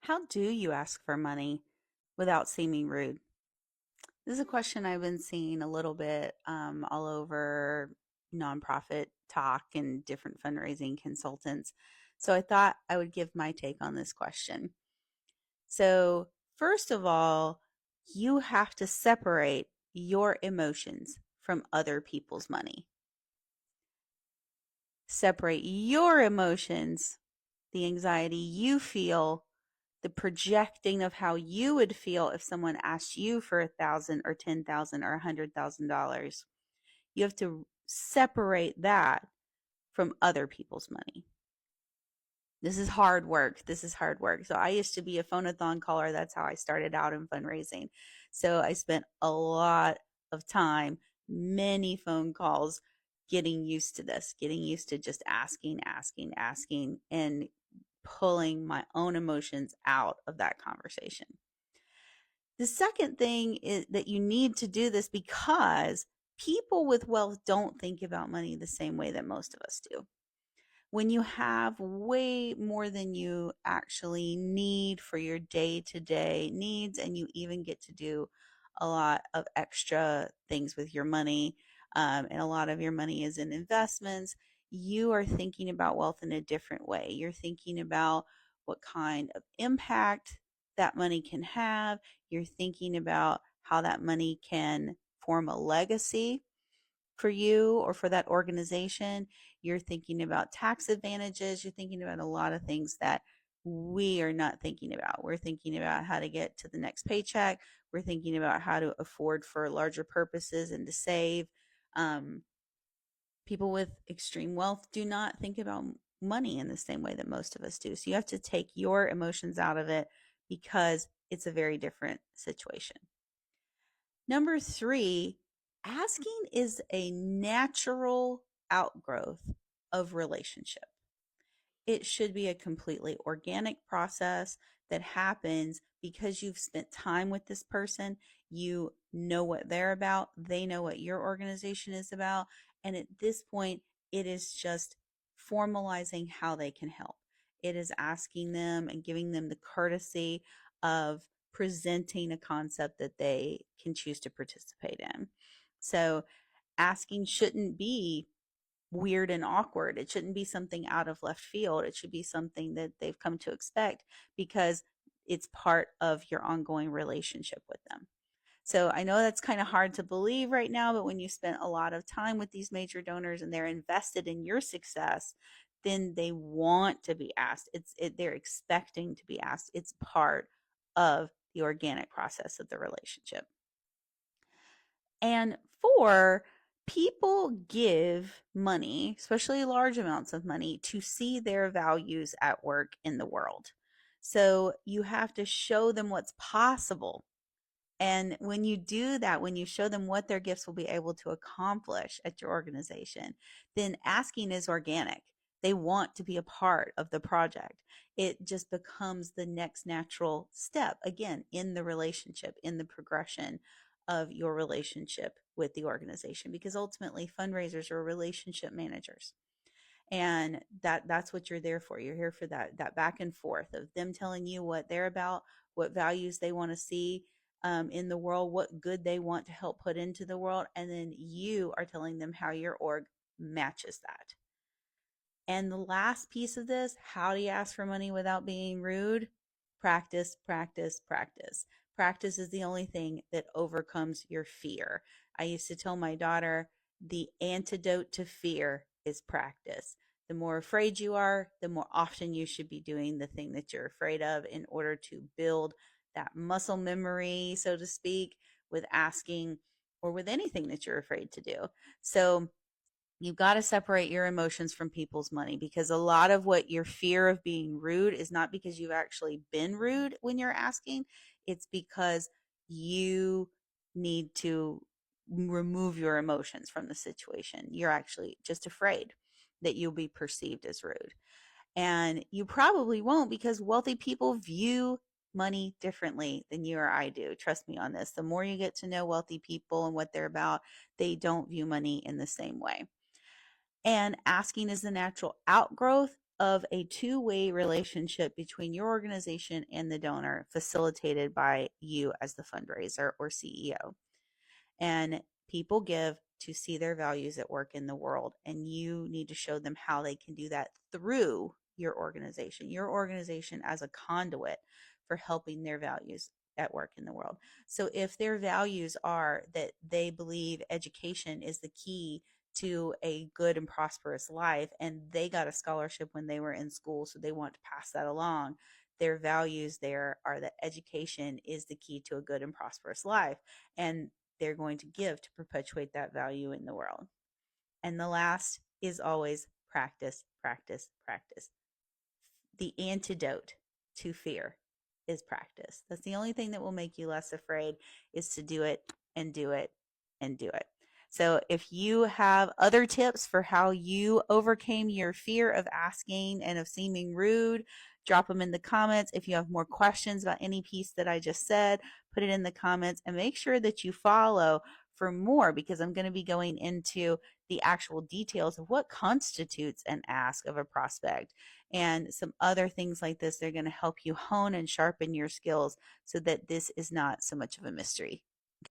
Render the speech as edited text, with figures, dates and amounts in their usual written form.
How do you ask for money without seeming rude? This is a question I've been seeing a little bit all over nonprofit talk and different fundraising consultants. So I thought I would give my take on this question. So, first of all, you have to separate your emotions from other people's money. Separate your emotions, the anxiety you feel, the projecting of how you would feel if someone asked you for 1,000 or 10,000 or $100,000. You have to separate that from other people's money. This is hard work. This is hard work. So I used to be a phone-a-thon caller. That's how I started out in fundraising. So I spent a lot of time, many phone calls, getting used to this, getting used to just asking, and pulling my own emotions out of that conversation. The second thing is that you need to do this because people with wealth don't think about money the same way that most of us do. When you have way more than you actually need for your day to day needs, and you even get to do a lot of extra things with your money, and a lot of your money is in investments, you are thinking about wealth in a different way. You're thinking about what kind of impact that money can have. You're thinking about how that money can form a legacy for you or for that organization. You're thinking about tax advantages. You're thinking about a lot of things that we are not thinking about. We're thinking about how to get to the next paycheck. We're thinking about how to afford for larger purposes and to save. Um, People with extreme wealth do not think about money in the same way that most of us do. So you have to take your emotions out of it because it's a very different situation. Number three, asking is a natural outgrowth of relationship. It should be a completely organic process that happens because you've spent time with this person. You know what they're about, they know what your organization is about. And at this point, it is just formalizing how they can help. It is asking them and giving them the courtesy of presenting a concept that they can choose to participate in. So, asking shouldn't be weird and awkward. It shouldn't be something out of left field. It should be something that they've come to expect because it's part of your ongoing relationship with them. So I know that's kind of hard to believe right now, but when you spend a lot of time with these major donors and they're invested in your success, then they want to be asked. They're expecting to be asked. It's part of the organic process of the relationship. And four, people give money, especially large amounts of money, to see their values at work in the world. So you have to show them what's possible. And when you do that, when you show them what their gifts will be able to accomplish at your organization, then asking is organic. They want to be a part of the project. It just becomes the next natural step, again, in the relationship, in the progression of your relationship with the organization, because ultimately fundraisers are relationship managers. And that's what you're there for. You're here for that back and forth of them telling you what they're about, what values they want to see in the world, what good they want to help put into the world, and then you are telling them how your org matches that. And the last piece of this, how do you ask for money without being rude? Practice, practice, practice. Practice is the only thing that overcomes your fear. I used to tell my daughter the antidote to fear is practice. The more afraid you are, the more often you should be doing the thing that you're afraid of in order to build that muscle memory, so to speak, with asking or with anything that you're afraid to do. So, you've got to separate your emotions from people's money, because a lot of what your fear of being rude is not because you've actually been rude when you're asking. It's because you need to remove your emotions from the situation. You're actually just afraid that you'll be perceived as rude. And you probably won't, because wealthy people view money differently than you or I do. Trust me on this. The more you get to know wealthy people and what they're about, they don't view money in the same way. And asking is the natural outgrowth of a two-way relationship between your organization and the donor, facilitated by you as the fundraiser or CEO. And people give to see their values at work in the world, and you need to show them how they can do that through your organization as a conduit for helping their values at work in the world. So if their values are that they believe education is the key to a good and prosperous life, and they got a scholarship when they were in school, so they want to pass that along, their values there are that education is the key to a good and prosperous life, and they're going to give to perpetuate that value in the world. And the last is always practice, practice, practice. The antidote to fear is practice. That's the only thing that will make you less afraid, is to do it and do it and do it. So if you have other tips for how you overcame your fear of asking and of seeming rude, drop them in the comments. If you have more questions about any piece that I just said, put it in the comments, and make sure that you follow for more, because I'm going to be going into the actual details of what constitutes an ask of a prospect and some other things like this. They're going to help you hone and sharpen your skills so that this is not so much of a mystery.